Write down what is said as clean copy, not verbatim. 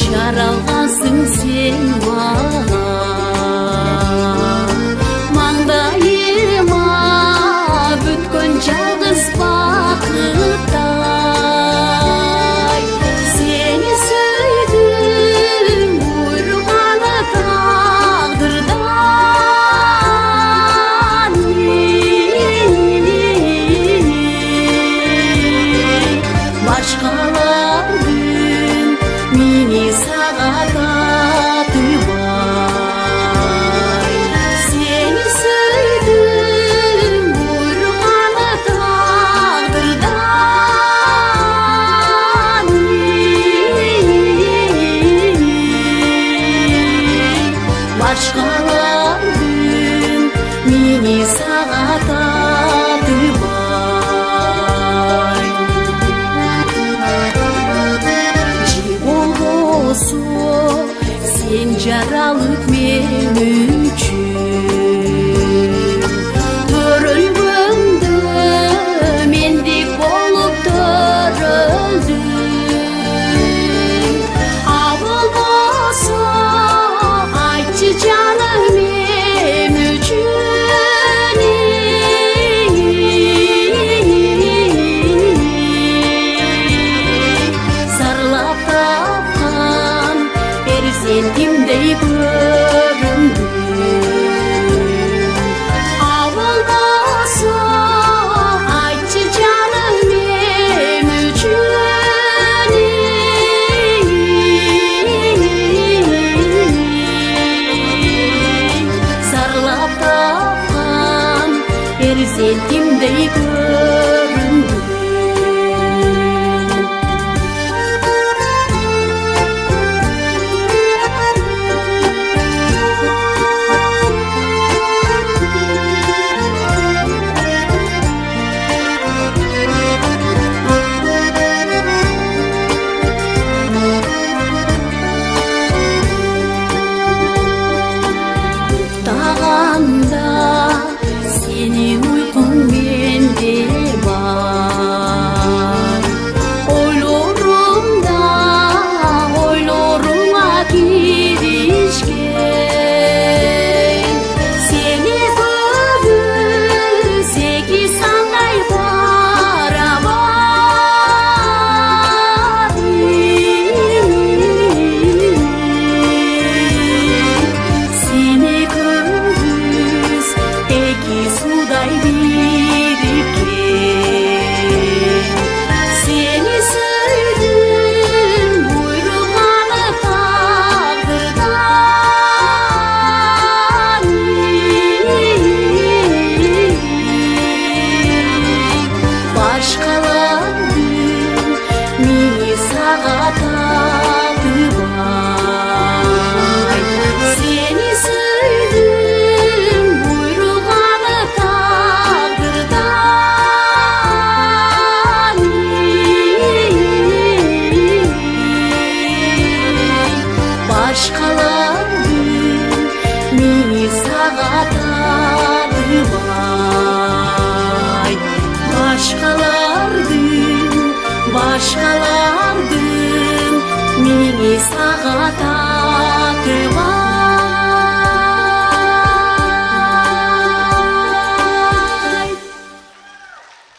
жаралғансың сен маған, маңдайыма бүткөн жалғыз бақыттай. Сені сүйдім бұйырғаны тағдырдан, башқалардың мені сағататыбай. Сені сүйдім бұйырғаны тағдырдан, башқалардың мені сағататыбай. Сен жаралып мен үшін, төрөлгөндө мендей болуп төрөлдүң. Болбосо айтчы жаным мен үчүн, сарлап тапкан перзентимдей көрүндүң. Болбосо айтчы жаным мен үчүн, сарлап тапкан перзентимдей көрүндүң. Сенің ұйқың менде бар, ойлорыңа киришкен. Сені көбүз эки сандай барабар, сені көбүз эки судай бириккен. Сени сүйдүм буйруганы тагдырдан, башкалардын мени сагататыбай. Сени сүйдүм буйруганы тагдырдан, башкалардын мени сагататыбай. Башкалардын мени сагататыбай.